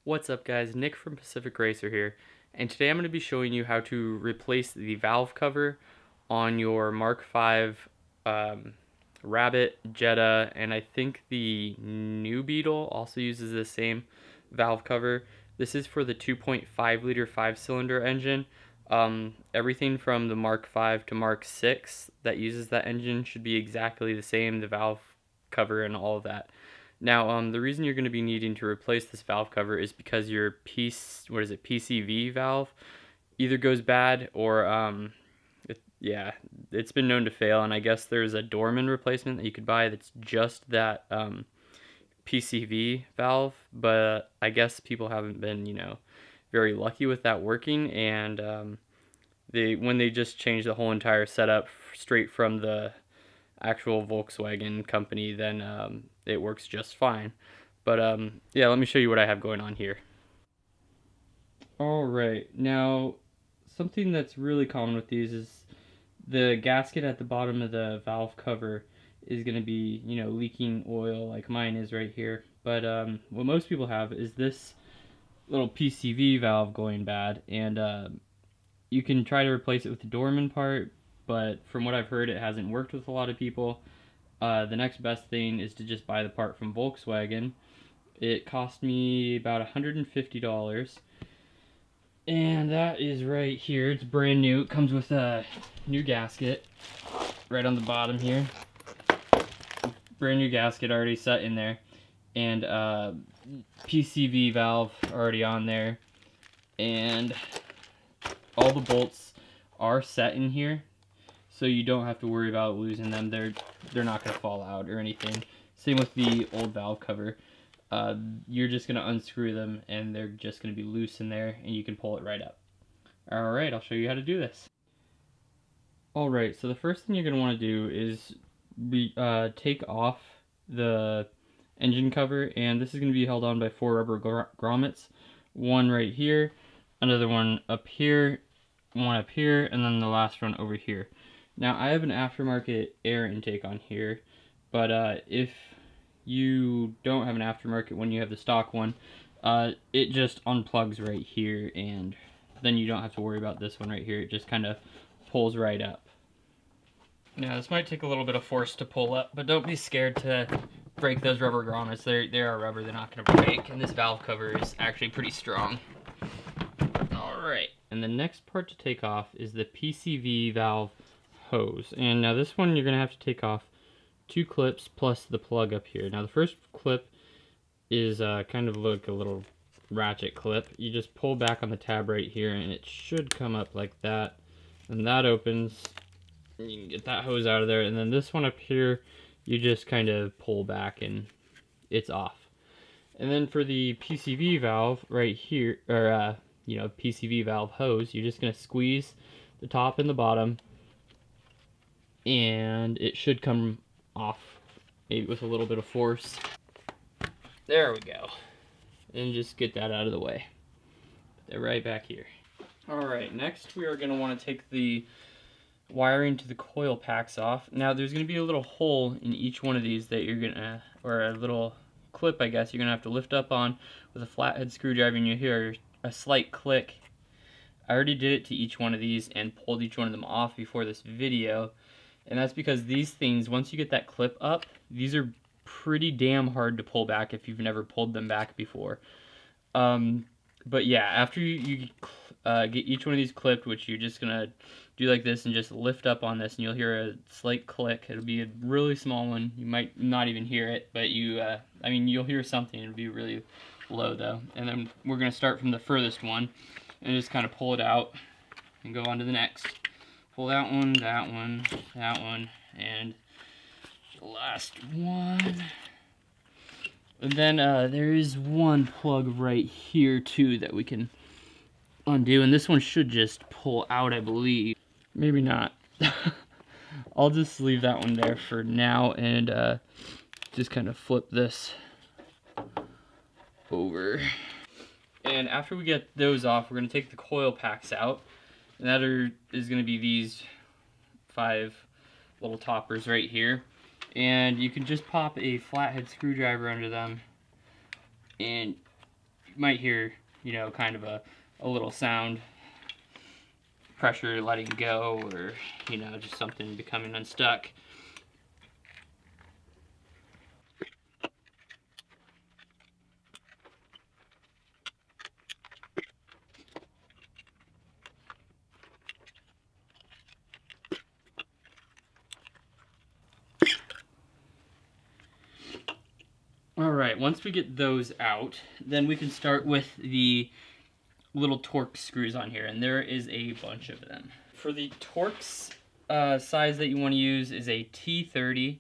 What's up guys, Nick from Pacific Racer here, and today I'm going to be showing you how to replace the valve cover on your Mark V Rabbit, Jetta, and I think the new Beetle also uses the same valve cover. This is for the 2.5 liter 5-cylinder engine. Everything from the Mark V to Mark VI that uses that engine should be exactly the same, the valve cover and all of that. Now, the reason you're going to be needing to replace this valve cover is because your PCV valve either goes bad or, it's been known to fail, and I guess there's a Dorman replacement that you could buy that's just that PCV valve, but I guess people haven't been, very lucky with that working, and when they just changed the whole entire setup straight from the actual Volkswagen company, then it works just fine. But yeah, let me show you what I have going on here. Alright, now something that's really common with these is the gasket at the bottom of the valve cover is going to be, leaking oil like mine is right here. But what most people have is this little PCV valve going bad, and you can try to replace it with the Dorman part, but from what I've heard, it hasn't worked with a lot of people. The next best thing is to just buy the part from Volkswagen. It cost me about $150, and that is right here. It's brand new. It comes with a new gasket right on the bottom here. Brand new gasket already set in there, and PCV valve already on there, and all the bolts are set in here, so you don't have to worry about losing them. They're not going to fall out or anything. Same with the old valve cover. You're just going to unscrew them, and they're just going to be loose in there, and you can pull it right up. Alright, I'll show you how to do this. Alright, so the first thing you're going to want to do is take off the engine cover, and this is going to be held on by 4 rubber grommets. One right here, another one up here, one up here, and then the last one over here. Now, I have an aftermarket air intake on here, but if you don't have an aftermarket when you have the stock one, it just unplugs right here, and then you don't have to worry about this one right here. It just kind of pulls right up. Now, this might take a little bit of force to pull up, but don't be scared to break those rubber grommets. They are rubber, they're not going to break, and this valve cover is actually pretty strong. Alright, and the next part to take off is the PCV valve hose. And now this one you're going to have to take off 2 clips plus the plug up here. Now the first clip is kind of like a little ratchet clip. You just pull back on the tab right here, and it should come up like that. And that opens, and you can get that hose out of there. And then this one up here, you just kind of pull back and it's off. And then for the PCV valve right here, or PCV valve hose, you're just going to squeeze the top and the bottom, and it should come off, maybe with a little bit of force. There we go. And just get that out of the way. They're right back here. Alright, next we are going to want to take the wiring to the coil packs off. Now there's going to be a little hole in each one of these that you're going to, or a little clip I guess, you're going to have to lift up on with a flathead screwdriver, and you hear a slight click. I already did it to each one of these and pulled each one of them off before this video, and that's because these things, once you get that clip up, these are pretty damn hard to pull back if you've never pulled them back before. But yeah, after you get each one of these clipped, which you're just gonna do like this and just lift up on this, and you'll hear a slight click. It'll be a really small one. You might not even hear it, but you'll hear something. It'll be really low though. And then we're gonna start from the furthest one and just kind of pull it out and go on to the next. Pull that one, that one, that one, and the last one. And then there is one plug right here too that we can undo, and this one should just pull out, I believe. Maybe not. I'll just leave that one there for now, and just kind of flip this over. And after we get those off, we're going to take the coil packs out, and that is going to be these 5 little toppers right here. And you can just pop a flathead screwdriver under them, and you might hear, you know, kind of a little sound, pressure letting go, or, you know, just something becoming unstuck. Alright, once we get those out, then we can start with the little Torx screws on here, and there is a bunch of them. For the Torx size that you want to use is a T30,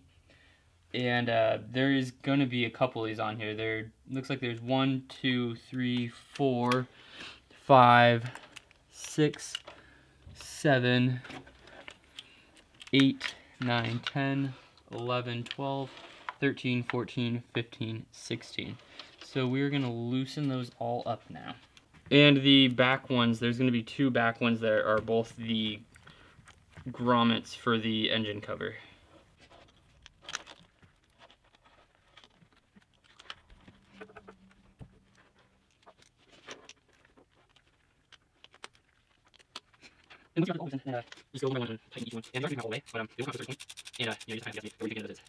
and there is going to be a couple of these on here. There looks like there's 1, 2, 3, 4, 5, 6, 7, 8, 9, 10, 11, 12, 13, 14, 15, 16. So we're going to loosen those all up now. And the back ones, there's going to be 2 back ones that are both the grommets for the engine cover. And once you got all those in, just go over one and tighten each one. And they're not all the way, but they will come to a certain point. And you know, you just kind of guess where you begin with it.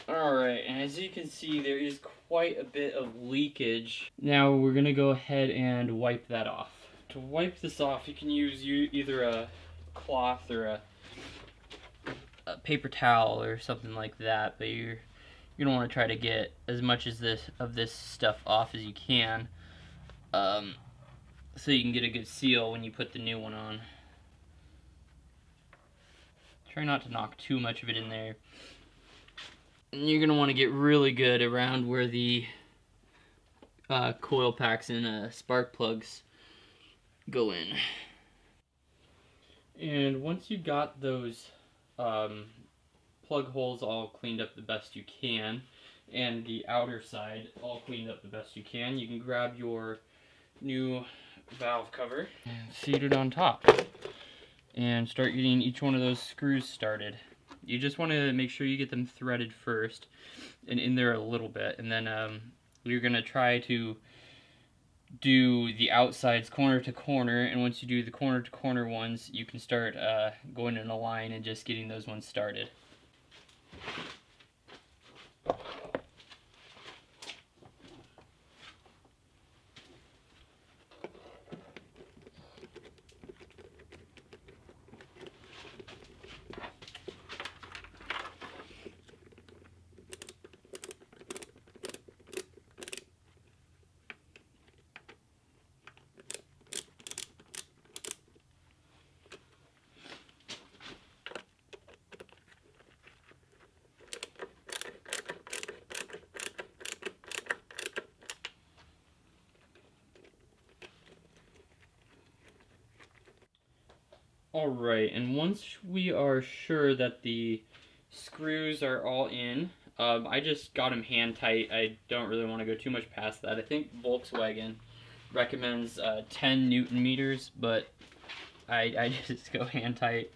Alright, and as you can see, there is quite a bit of leakage. Now we're going to go ahead and wipe that off. To wipe this off, you can use either a cloth or a paper towel or something like that, but you're going to want to try to get as much as this stuff off as you can, so you can get a good seal when you put the new one on. Try not to knock too much of it in there. And you're going to want to get really good around where the coil packs and spark plugs go in. And once you got those plug holes all cleaned up the best you can, and the outer side all cleaned up the best you can grab your new valve cover and seat it on top and start getting each one of those screws started. You just want to make sure you get them threaded first and in there a little bit, and then you're going to try to do the outsides corner to corner, and once you do the corner to corner ones, you can start going in a line and just getting those ones started. Alright, and once we are sure that the screws are all in, I just got them hand tight. I don't really want to go too much past that. I think Volkswagen recommends 10 Newton meters, but I just go hand tight.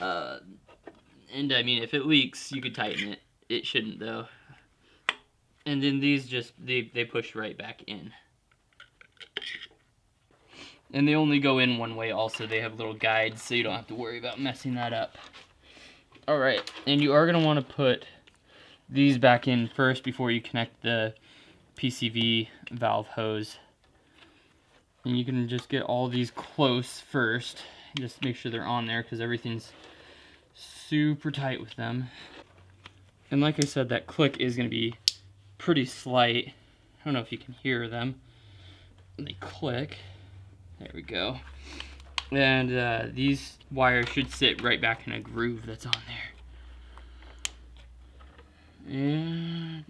And I mean, if it leaks, you could tighten it. It shouldn't though. And then these just, they push right back in. And they only go in one way also. They have little guides, so you don't have to worry about messing that up. Alright, and you are going to want to put these back in first before you connect the PCV valve hose. And you can just get all these close first. Just make sure they're on there because everything's super tight with them. And like I said, that click is going to be pretty slight. I don't know if you can hear them. They click. There we go. And these wires should sit right back in a groove that's on there. And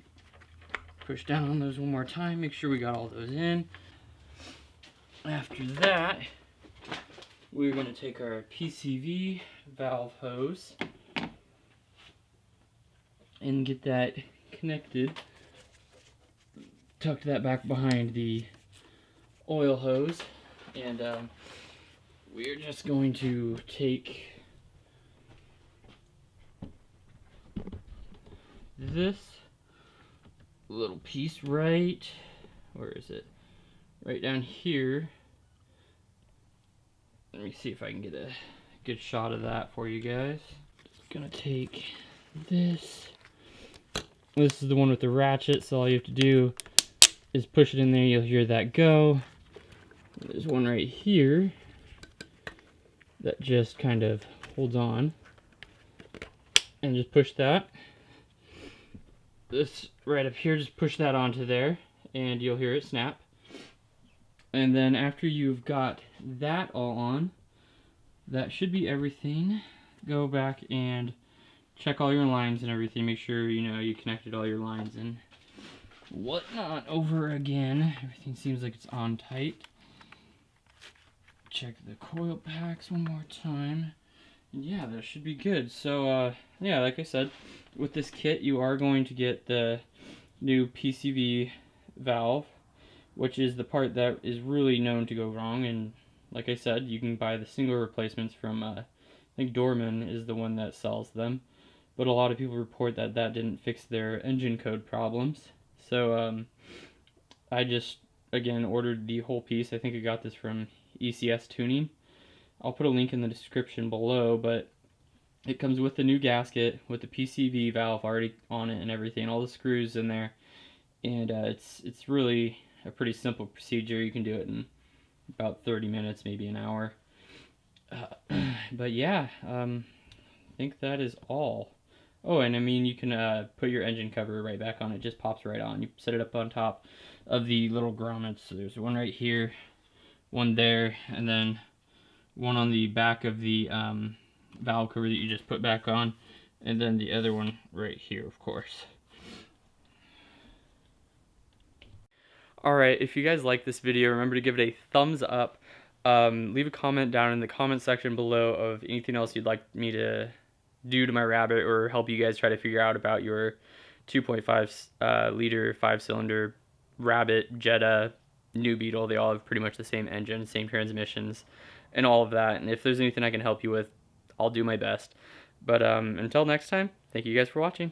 push down on those one more time. Make sure we got all those in. After that, we're going to take our PCV valve hose and get that connected. Tuck that back behind the oil hose. And we're just going to take this little piece right, where is it? Right down here. Let me see if I can get a good shot of that for you guys. Just gonna take this. This is the one with the ratchet, so all you have to do is push it in there. You'll hear that go. There's one right here that just kind of holds on. And just push that. This right up here, just push that onto there, and you'll hear it snap. And then after you've got that all on, that should be everything. Go back and check all your lines and everything. Make sure you connected all your lines and whatnot over again. Everything seems like it's on tight. Check the coil packs one more time. And yeah, that should be good. So yeah, like I said, with this kit you are going to get the new PCV valve, which is the part that is really known to go wrong. And like I said, you can buy the single replacements from, I think Dorman is the one that sells them. But a lot of people report that that didn't fix their engine code problems. So I just, again, ordered the whole piece. I think I got this from ECS Tuning. I'll put a link in the description below, but it comes with the new gasket, with the PCV valve already on it and everything, all the screws in there. And it's really a pretty simple procedure. You can do it in about 30 minutes, maybe an hour. But yeah, I think that is all. Oh, and I mean, you can put your engine cover right back on. It just pops right on. You set it up on top of the little grommets. So there's one right here, one there, and then one on the back of the valve cover that you just put back on, and then the other one right here, of course. Alright, if you guys like this video, remember to give it a thumbs up. Leave a comment down in the comment section below of anything else you'd like me to do to my Rabbit, or help you guys try to figure out about your 2.5 liter 5-cylinder Rabbit, Jetta, New Beetle. They all have pretty much the same engine, same transmissions, and all of that. And if there's anything I can help you with, I'll do my best. But until next time, thank you guys for watching.